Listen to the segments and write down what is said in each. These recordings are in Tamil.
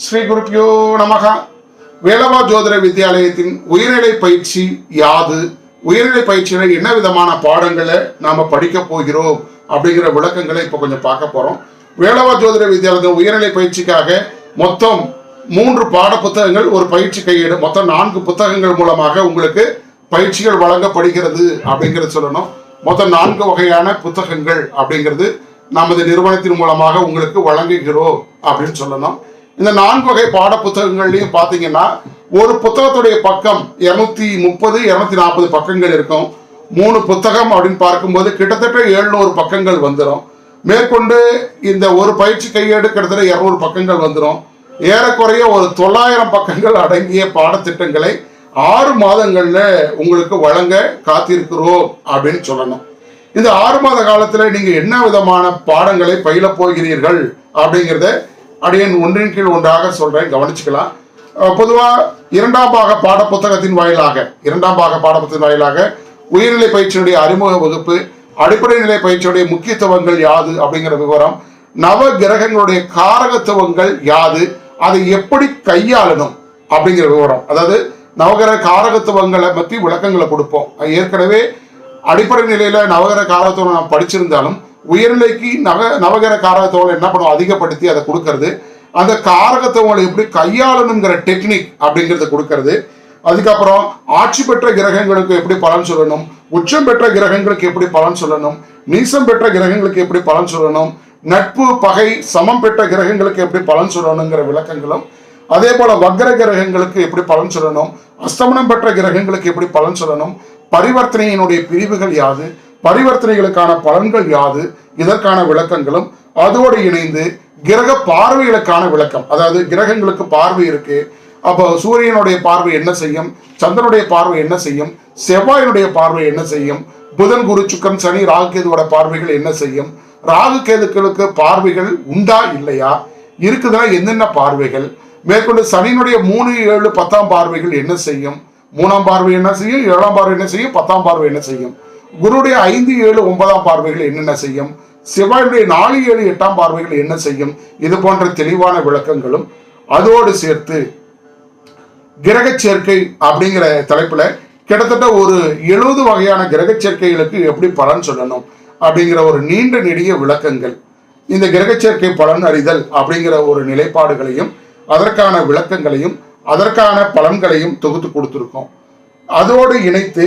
ஸ்ரீ குருப்பியோ நமக. வேலவா ஜோதிட வித்யாலயத்தின் உயர்நிலை பயிற்சி யாது, உயர்நிலை பயிற்சியில என்ன விதமான பாடங்களை நாம படிக்க போகிறோம் அப்படிங்கிற விளக்கங்களை இப்ப கொஞ்சம் பார்க்க போறோம். வேலவா ஜோதிட வித்யாலயத்தின் உயர்நிலை பயிற்சிக்காக மொத்தம் 3 பாட புத்தகங்கள், ஒரு பயிற்சி கையேடு, மொத்தம் 4 புத்தகங்கள் மூலமாக உங்களுக்கு பயிற்சிகள் வழங்கப்படுகிறது அப்படிங்கிறது சொல்லணும். மொத்தம் 4 வகையான புத்தகங்கள் அப்படிங்கிறது நமது நிறுவனத்தின் மூலமாக உங்களுக்கு வழங்குகிறோம் அப்படின்னு சொல்லணும். இந்த 4 வகை பாட புத்தகங்கள்லையும் பார்த்தீங்கன்னா ஒரு புத்தகத்துடைய பக்கம் 230 240 பக்கங்கள் இருக்கும். 3 புத்தகம் அப்படின்னு பார்க்கும்போது கிட்டத்தட்ட 700 பக்கங்கள் வந்துடும். மேற்கொண்டு இந்த ஒரு பயிற்சி கையேடு கிட்டத்தட்ட 200 பக்கங்கள் வந்துடும். ஏறக்குறைய ஒரு 900 பக்கங்கள் அடங்கிய பாடத்திட்டங்களை 6 மாதங்கள்ல உங்களுக்கு வழங்க காத்திருக்கிறோம் அப்படின்னு சொல்லணும். இந்த 6 மாத காலத்துல நீங்க என்ன விதமான பாடங்களை பயில போகிறீர்கள் அப்படிங்கிறத அடியன் ஒன்றின் கீழ் ஒன்றாக சொல்றேன், கவனிச்சுக்கலாம். பொதுவா 2ஆம் பாக பாட புத்தகத்தின் வாயிலாக உயர்நிலை பயிற்சியுடைய அறிமுக வகுப்பு, அடிப்படை நிலை பயிற்சியுடைய முக்கியத்துவங்கள் யாது அப்படிங்கிற விவரம், நவ கிரகங்களுடைய காரகத்துவங்கள் யாது, அதை எப்படி கையாளணும் அப்படிங்கிற விவரம், அதாவது நவகிரக காரகத்துவங்களை பற்றி விளக்கங்களை கொடுப்போம். ஏற்கனவே அடிப்படை நிலையில நவகிரக காரகத்துவம் நாம் படிச்சிருந்தாலும் உயர்நிலைக்கு நவகிரக காரகத்துவங்களை என்ன பண்ணுவோம், அதிகப்படுத்தி அதை கொடுக்கறது, அந்த காரகத்துவங்களை எப்படி கையாளணுங்கிற டெக்னிக் அப்படிங்கிறத கொடுக்கறது. அதுக்கப்புறம் ஆட்சி பெற்ற கிரகங்களுக்கு எப்படி பலன் சொல்லணும், உச்சம் பெற்ற கிரகங்களுக்கு எப்படி பலன் சொல்லணும், நீசம் பெற்ற கிரகங்களுக்கு எப்படி பலன் சொல்லணும், நட்பு பகை சமம் பெற்ற கிரகங்களுக்கு எப்படி பலன் சொல்லணுங்கிற விளக்கங்களும், அதே போல வக்ர கிரகங்களுக்கு எப்படி பலன் சொல்லணும், அஸ்தமனம் பெற்ற கிரகங்களுக்கு எப்படி பலன் சொல்லணும், பரிவர்த்தனையினுடைய பிரிவுகள் யாது, பரிவர்த்தனைகளுக்கான பலன்கள் யாது, இதற்கான விளக்கங்களும், அதோடு இணைந்து கிரக பார்வைகளுக்கான விளக்கம், அதாவது கிரகங்களுக்கு பார்வை இருக்கு, அப்போ சூரியனுடைய பார்வை என்ன செய்யும், சந்திரனுடைய பார்வை என்ன செய்யும், செவ்வாயினுடைய பார்வை என்ன செய்யும், புதன் குரு சுக்கரன் சனி ராகு கேதுவோட பார்வைகள் என்ன செய்யும், ராகு கேதுக்களுக்கு பார்வைகள் உண்டா இல்லையா, இருக்குதுன்னா என்னென்ன பார்வைகள், மேற்கொண்டு சனியினுடைய 3, 7, 10ஆம் பார்வைகள் என்ன செய்யும், 3ஆம் பார்வை என்ன செய்யும், 7ஆம் பார்வை என்ன செய்யும், 10ஆம் பார்வை என்ன செய்யும், குருடைய 5, 7, 9ஆம் பார்வைகள் என்னென்ன செய்யும், செவ்வாயுடைய 4, 7, 8ஆம் பார்வைகள் என்ன செய்யும், இது போன்ற தெளிவான விளக்கங்களும், அதோடு சேர்த்து கிரக சேர்க்கை அப்படிங்கிற தலைப்புல கிட்டத்தட்ட ஒரு 70 வகையான கிரக சேர்க்கைகளுக்கு எப்படி பலன் சொல்லணும் அப்படிங்கிற ஒரு நீண்ட நெடிய விளக்கங்கள், இந்த கிரக சேர்க்கை பலன் அறிதல் அப்படிங்கிற ஒரு நிலைப்பாடுகளையும் அதற்கான விளக்கங்களையும் அதற்கான பலன்களையும் தொகுத்து கொடுத்துருக்கோம். அதோடு இணைத்து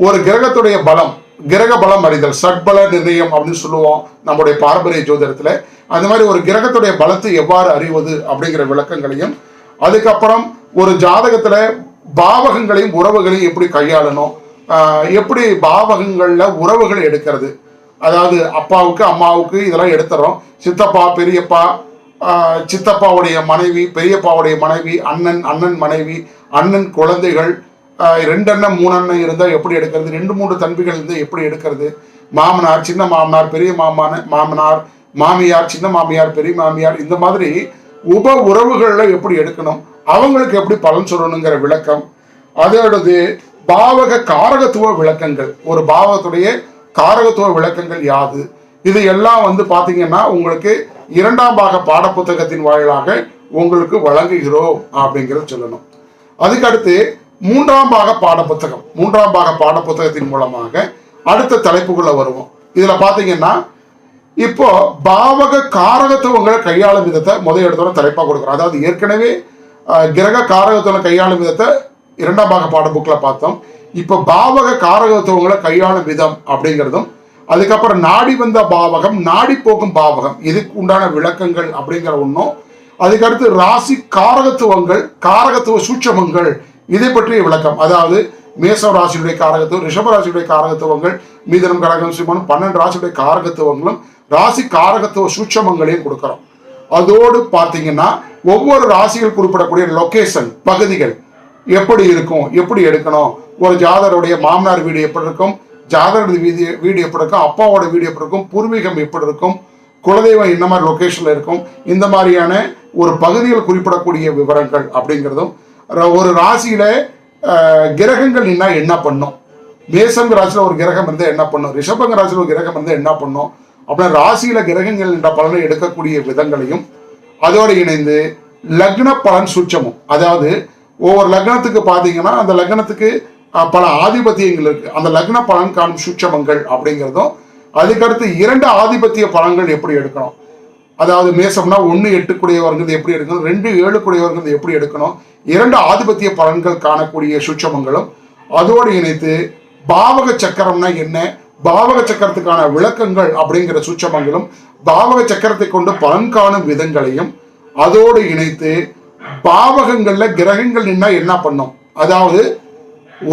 ஒரு கிரகத்துடைய பலம், கிரக பலம் அறிதல், சட்பல நிர்ணயம் அப்படின்னு சொல்லுவோம் நம்முடைய பாரம்பரிய ஜோதிடத்துல. அந்த மாதிரி ஒரு கிரகத்துடைய பலத்தை எவ்வாறு அறிவது அப்படிங்கிற விளக்கங்களையும், அதுக்கப்புறம் ஒரு ஜாதகத்துல பாவகங்களையும் உறவுகளையும் எப்படி கையாளணும், எப்படி பாவகங்கள்ல உறவுகளை எடுக்கிறது, அதாவது அப்பாவுக்கு அம்மாவுக்கு இதெல்லாம் எடுத்துறோம், சித்தப்பா பெரியப்பா, சித்தப்பாவுடைய மனைவி, பெரியப்பாவுடைய மனைவி, அண்ணன் மனைவி, அண்ணன் குழந்தைகள், 2 அண்ணன் 3 அண்ணன் இருந்தால் எப்படி எடுக்கிறது, 2, 3 தம்பிகள் இருந்தால் எப்படி எடுக்கிறது, மாமனார் சின்ன மாமனார் பெரிய மாமனார், மாமியார் சின்ன மாமியார் பெரிய மாமியார், இந்த மாதிரி உப உறவுகளில் எப்படி எடுக்கணும், அவங்களுக்கு எப்படி பலன் சொல்லணுங்கிற விளக்கம். அதோடது பாவக காரகத்துவ விளக்கங்கள், ஒரு பாவகத்துடைய காரகத்துவ விளக்கங்கள் யாது, இது எல்லாம் பாத்தீங்கன்னா உங்களுக்கு 2ஆம் பாக பாட புத்தகத்தின் வாயிலாக உங்களுக்கு வழங்குகிறோம் அப்படிங்கிறத சொல்லணும். அதுக்கடுத்து 3ஆம் பாக பாட புத்தகம், 3ஆம் பாக பாட புத்தகத்தின் மூலமாக அடுத்த தலைப்புக்குள்ள வருவோம். இதுல பாத்தீங்கன்னா இப்போ பாவக காரகத்துவங்களை கையாளும் விதத்தை முதல் எடுத்தோட தலைப்பா கொடுக்குறோம். அதாவது ஏற்கனவே கிரக காரகத்துவங்களை கையாளும் விதத்தை 2ஆம் பாக பாட புக்ல பார்த்தோம். இப்போ பாவக காரகத்துவங்களை கையாளும் விதம் அப்படிங்கிறதும், அதுக்கப்புறம் நாடி வந்த பாவகம், நாடி போகும் பாவகம், இதுக்கு உண்டான விளக்கங்கள் அப்படிங்கிற ஒன்றும், அதுக்கடுத்து ராசி காரகத்துவங்கள், காரகத்துவ சூட்சமங்கள், இதை பற்றிய விளக்கம், அதாவது மேச ராசியுடைய காரகத்துவம், ரிஷப ராசியுடைய காரகத்துவங்கள், மிதுனம் கடகம் சிம்மம் 12 ராசியுடைய காரகத்துவங்களும் ராசி காரகத்துவ சூட்சமங்களையும் கொடுக்கிறோம். அதோடு பார்த்தீங்கன்னா ஒவ்வொரு ராசிகள் குறிப்பிடக்கூடிய லொகேஷன், பகுதிகள் எப்படி இருக்கும், எப்படி எடுக்கணும், ஒரு ஜாதகருடைய மாமனார் வீடு எப்படி இருக்கும், ஜாதகருடைய வீடு எப்படி இருக்கும், அப்பாவோட வீடு எப்படி இருக்கும், பூர்வீகம் எப்படி இருக்கும், குலதெய்வம் என்ன மாதிரி லொகேஷன்ல இருக்கும், இந்த மாதிரியான ஒரு பகுதிகள் குறிப்பிடக்கூடிய விவரங்கள் அப்படிங்கிறதும், ஒரு ராசியில கிரகங்கள் என்ன பண்ணும், மேசங்க ராசியில ஒரு கிரகம் இருந்தால் என்ன பண்ணும், ரிஷபங்க ராசியில ஒரு கிரகம் இருந்தால் என்ன பண்ணும், அப்படின்னா ராசியில கிரகங்கள் என்ற பலனை எடுக்கக்கூடிய விதங்களையும், அதோடு இணைந்து லக்ன பலன் சூட்சமம். அதாவது ஒவ்வொரு லக்னத்துக்கு பார்த்தீங்கன்னா அந்த லக்னத்துக்கு பல ஆதிபத்தியங்கள் இருக்கு. அந்த லக்ன பலன் காணும் சூட்சமங்கள் அப்படிங்கிறதும், அதுக்கடுத்து 2 ஆதிபத்திய பலன்கள் எப்படி எடுக்கணும், அதாவது மேசம்னா 1 8 கூடியவர்கள் எப்படி எடுக்கணும், 2 7 கூடியவர்கள் எப்படி எடுக்கணும், 2 ஆதிபத்திய பலன்கள் காணக்கூடிய சூட்சமங்களும் அதோடு இணைத்து பாவக சக்கரம்னா என்ன, பாவக சக்கரத்துக்கான விளக்கங்கள் அப்படிங்கிற சூட்சமங்களும், பாவக சக்கரத்தை கொண்டு பலன் காணும் விதங்களையும் அதோடு இணைத்து பாவகங்கள்ல கிரகங்கள் நின்னா என்ன பண்ணும், அதாவது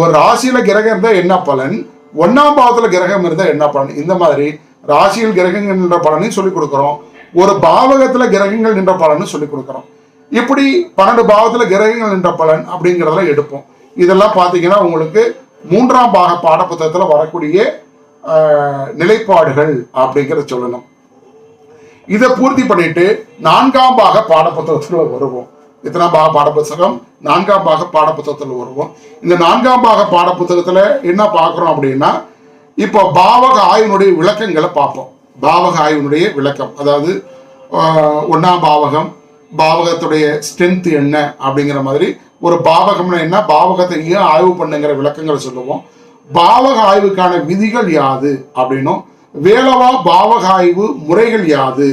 ஒரு ராசியில கிரகம் இருந்தா என்ன பலன், 1ஆம் பாவத்துல கிரகம் இருந்தா என்ன பலன், இந்த மாதிரி ராசியில் கிரகங்கள் நின்ற பலனையும் சொல்லிக் கொடுக்கிறோம், ஒரு பாவகத்துல கிரகங்கள் நின்ற பலன்னு சொல்லிக் கொடுக்கிறோம். இப்படி 12 பாவத்துல கிரகங்கள் நின்ற பலன் அப்படிங்கிறதெல்லாம் எடுப்போம். இதெல்லாம் பாத்தீங்கன்னா உங்களுக்கு 3ஆம் பாக பாடப்புத்தகத்துல வரக்கூடிய நிலைப்பாடுகள் அப்படிங்கிறத சொல்லணும். இதை பூர்த்தி பண்ணிட்டு 4ஆம் பாக பாடப்புத்தகத்துல வருவோம். இத்தனாம் பாக பாடப்புத்தகம் 4ஆம் பாக பாடப்புத்தகத்துல வருவோம். இந்த 4ஆம் பாக பாடப்புத்தகத்துல என்ன பார்க்கிறோம் அப்படின்னா, இப்போ பாவக ஆய்வினுடைய விளக்கங்களை பார்ப்போம். பாவக ஆய்வினுடைய விளக்கம், அதாவது 1ஆம் பாவகம், பாவகத்துடைய ஸ்ட்ரென்த் என்ன அப்படிங்கிற மாதிரி, ஒரு பாவகம்னா என்ன, பாவகத்தை ஏன் ஆய்வு பண்ணுங்கிற விளக்கங்களை சொல்லுவோம். பாவக ஆய்வுக்கான விதிகள் யாது அப்படின்னும், வேளவா பாவக ஆய்வு முறைகள் யாது,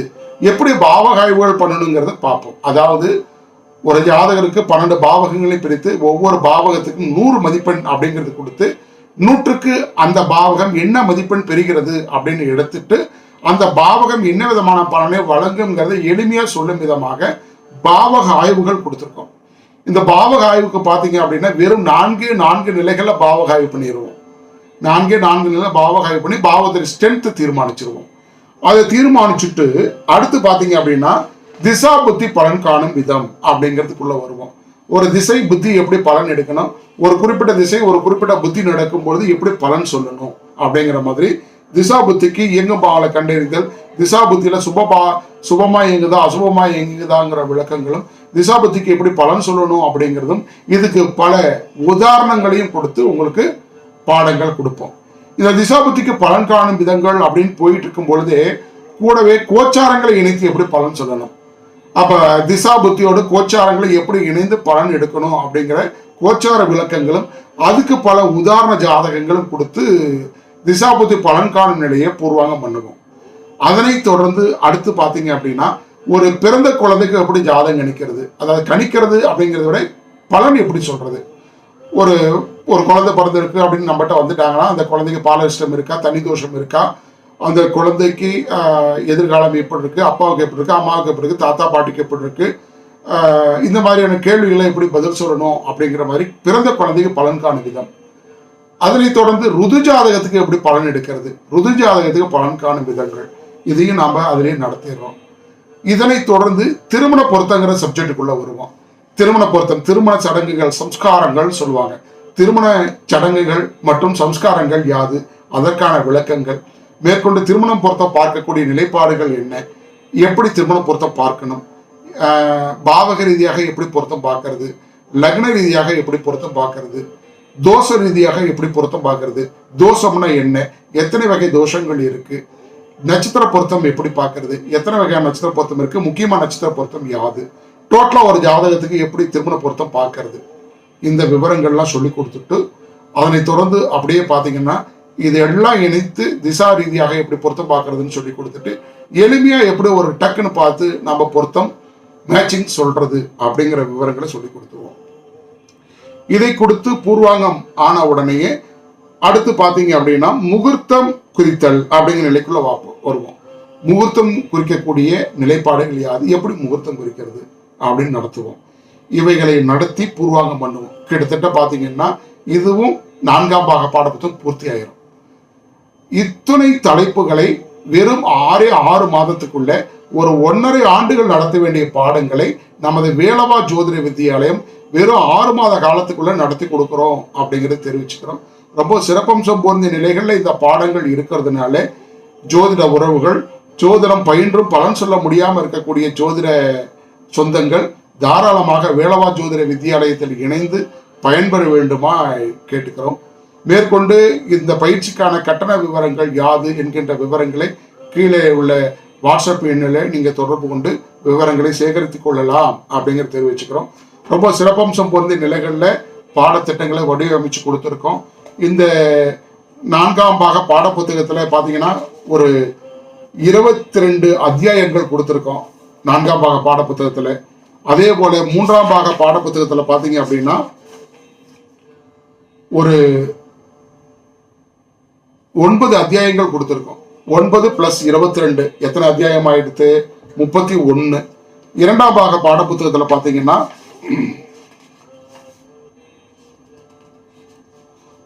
எப்படி பாவக ஆய்வுகள் பண்ணணுங்கிறத பார்ப்போம். அதாவது ஒரு ஜாதகருக்கு 12 பாவகங்களை பிரித்து ஒவ்வொரு பாவகத்துக்கும் 100 மதிப்பெண் அப்படிங்கிறது கொடுத்து 100க்கு அந்த பாவகம் என்ன மதிப்பெண் பெறுகிறது அப்படின்னு எடுத்துட்டு அந்த பாவகம் என்ன விதமான பலனை வழங்குங்கிறத எளிமையா சொல்லும் விதமாக பாவக ஆய்வுகள் கொடுத்துருக்கோம். இந்த பாவக ஆய்வுக்கு பார்த்தீங்க அப்படின்னா வெறும் 4 நிலைகளை பாவக ஆய்வு பண்ணிடுவோம். 4 நிலை பாவக ஆய்வு பண்ணி பாவத்தின் ஸ்ட்ரென்த் தீர்மானிச்சிருவோம். அதை தீர்மானிச்சுட்டு அடுத்து பார்த்தீங்க அப்படின்னா திசா புத்தி பலன் காணும் விதம் அப்படிங்கிறதுக்குள்ள வருவோம். ஒரு திசை புத்தி எப்படி பலன் எடுக்கணும், ஒரு குறிப்பிட்ட திசை ஒரு குறிப்பிட்ட புத்தி நடக்கும் பொழுது எப்படி பலன் சொல்லணும் அப்படிங்கிற மாதிரி திசா புத்திக்கு இயங்கும் பாவலை கண்டறிதல், திசா புத்தியில சுபமா இயங்குதா அசுபமா இயங்குதாங்கிற விளக்கங்களும், திசா புத்திக்கு எப்படி பலன் சொல்லணும் அப்படிங்கிறதும், இதுக்கு பல உதாரணங்களையும் கொடுத்து உங்களுக்கு பாடங்கள் கொடுப்போம். இந்த திசா புத்திக்கு பலன் காணும் விதங்கள் அப்படின்னு போயிட்டு இருக்கும் பொழுதே கூடவே கோச்சாரங்களை இணைத்து எப்படி பலன் சொல்லணும், அப்ப திசா புத்தியோட கோச்சாரங்களை எப்படி இணைந்து பலன் எடுக்கணும் அப்படிங்கிற கோச்சார விளக்கங்களும் அதுக்கு பல உதாரண ஜாதகங்களும் கொடுத்து திசா புத்தி பலன் காணும் நிலையை பூர்வாங்கம் பண்ணுவோம். அதனை தொடர்ந்து அடுத்து பார்த்தீங்க அப்படின்னா ஒரு பிறந்த குழந்தைக்கு எப்படி ஜாதகம் கணிக்கிறது, அதாவது கணிக்கிறது அப்படிங்கிறத விட பலன் எப்படி சொல்றது. ஒரு ஒரு குழந்தை பிறந்திருக்கு அப்படின்னு நம்மகிட்ட வந்துட்டாங்கன்னா அந்த குழந்தைக்கு பாலரிஷ்டம் இருக்கா, தனி தோஷம் இருக்கா, அந்த குழந்தைக்கு எதிர்காலம் எப்படி இருக்கு, அப்பாவுக்கு எப்படி இருக்கு, அம்மாவுக்கு எப்படி இருக்கு, தாத்தா பாட்டிக்கு எப்படி இருக்கு, இந்த மாதிரியான கேள்விகளை எப்படி பதில் சொல்லணும் அப்படிங்கிற மாதிரி பிறந்த குழந்தைக்கு பலன் காணும் விதம். அதனை தொடர்ந்து ருது ஜாதகத்துக்கு எப்படி பலன் எடுக்கிறது, ருது ஜாதகத்துக்கு பலன் காணும் விதங்கள், இதையும் நாம அதிலே நடத்திடுறோம். இதனை தொடர்ந்து திருமண பொருத்தங்கிற சப்ஜெக்டுக்குள்ள வருவோம். திருமண பொருத்தம், திருமண சடங்குகள், சம்ஸ்காரங்கள் சொல்லுவாங்க. திருமண சடங்குகள் மற்றும் சம்ஸ்காரங்கள் யாது, அதற்கான விளக்கங்கள், மேற்கொண்டு திருமணம் பொருத்தம் பார்க்கக்கூடிய நிலைப்பாடுகள் என்ன, எப்படி திருமணம் பொருத்தம் பார்க்கணும், பாவக ரீதியாக எப்படி பொருத்தம் பார்க்கறது, லக்ன ரீதியாக எப்படி பொருத்தம் பார்க்கறது, தோஷ ரீதியாக எப்படி பொருத்தம் பார்க்கறது, தோஷம்னா என்ன, எத்தனை வகை தோஷங்கள் இருக்கு, நட்சத்திர பொருத்தம் எப்படி பார்க்கறது, எத்தனை வகையான நட்சத்திர பொருத்தம் இருக்கு, முக்கியமான நட்சத்திர பொருத்தம் யாது, டோட்டலா ஒரு ஜாதகத்துக்கு எப்படி திருமண பொருத்தம் பார்க்கறது, இந்த விவரங்கள்லாம் சொல்லி கொடுத்துட்டு அதனை தொடர்ந்து அப்படியே பார்த்தீங்கன்னா இதெல்லாம் இணைத்து திசா ரீதியாக எப்படி பொருத்தம் பார்க்கறதுன்னு சொல்லி கொடுத்துட்டு எளிமையா எப்படி ஒரு டக்குன்னு பார்த்து நம்ம பொருத்தம் மேட்சிங் சொல்றது அப்படிங்கிற விவரங்களை சொல்லி கொடுத்துருவோம். இதை கொடுத்து பூர்வாங்கம் ஆன உடனேயே அடுத்து பார்த்தீங்க அப்படின்னா முகூர்த்தம் குறித்தல் அப்படிங்கிற நிலைக்குள்ள வருவோம். முகூர்த்தம் குறிக்கக்கூடிய நிலைப்பாடுகள் யாது, எப்படி முகூர்த்தம் குறிக்கிறது அப்படின்னு நடத்துவோம். இவைகளை நடத்தி பூர்வாங்கம் பண்ணுவோம். கிட்டத்தட்ட பார்த்தீங்கன்னா இதுவும் 4ஆம் பாக பாடப்புத்தகம் பூர்த்தி ஆயிரும். இத்தனை தலைப்புகளை வெறும் 6 மாதத்துக்குள்ள ஒரு 1.5 ஆண்டுகள் நடத்த வேண்டிய பாடங்களை நமது வேலவா ஜோதிட வித்தியாலயம் வெறும் 6 மாத காலத்துக்குள்ள நடத்தி கொடுக்கிறோம் அப்படிங்கிறத தெரிவிச்சுக்கிறோம். ரொம்ப சிறப்பம்சம் பொருந்திய நிலைகள்ல இந்த பாடங்கள் இருக்கிறதுனால ஜோதிட உறவுகள், ஜோதிடம் பயின்றும் பலன் சொல்ல முடியாம இருக்கக்கூடிய ஜோதிட சொந்தங்கள் தாராளமாக வேலவா ஜோதிட வித்தியாலயத்தில் இணைந்து பயன்பெற வேண்டுமா கேட்டுக்கிறோம். மேற்கொண்டு இந்த பயிற்சிக்கான கட்டண விவரங்கள் யாது என்கின்ற விவரங்களை கீழே உள்ள வாட்ஸ்அப் எண்ணில் நீங்க தொடர்பு கொண்டு விவரங்களை சேகரித்துக் கொள்ளலாம் அப்படிங்கிறத தெரிவிச்சுக்கிறோம். ரொம்ப சிறப்பம்சம் பொருந்திய நிலைகளில் பாடத்திட்டங்களை வடிவமைச்சு கொடுத்துருக்கோம். இந்த 4ஆம் பாக பாடப்புத்தகத்தில் பார்த்தீங்கன்னா ஒரு 22 அத்தியாயங்கள் கொடுத்துருக்கோம் 4ஆம் பாக பாடப்புத்தகத்தில். அதே போல 3ஆம் பாக பாடப்புத்தகத்தில் பார்த்தீங்க அப்படின்னா ஒரு 9 அத்தியாயங்கள் கொடுத்துருக்கோம். 9 + 22 எத்தனை அத்தியாயம் ஆயிடுத்து? 31. 2ஆம் பாக பாடப்புத்தகத்தில் பார்த்தீங்கன்னா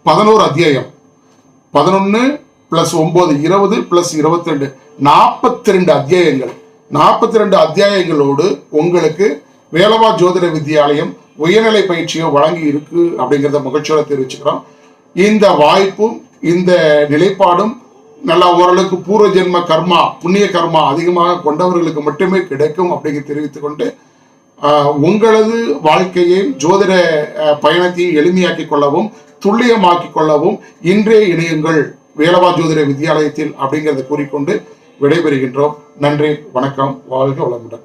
11 அத்தியாயம். 11 + 9 20 + 22 42 அத்தியாயங்கள். 42 அத்தியாயங்களோடு உங்களுக்கு வேலவா ஜோதிட வித்யாலயம் உயர்நிலை பயிற்சியை வழங்கி இருக்கு அப்படிங்கிறத மகிழ்ச்சியோட தெரிவிச்சுக்கிறோம். இந்த வாய்ப்பும் இந்த நிலைப்பாடும் நல்லா ஓரளவுக்கு பூர்வ ஜென்ம கர்மா புண்ணிய கர்மா அதிகமாக கொண்டவர்களுக்கு மட்டுமே கிடைக்கும் அப்படிங்கிற தெரிவித்துக் கொண்டு உங்களது வாழ்க்கையை ஜோதிட பயணத்தை எளிமையாக்கிக் கொள்ளவும் துல்லியமாக்கிக் கொள்ளவும் இன்றே இணையுங்கள் வேலவா ஜோதிட வித்யாலயத்தில் அப்படிங்கிறத கூறிக்கொண்டு விடைபெறுகின்றோம். நன்றி, வணக்கம், வாழ்க வளமுடன்.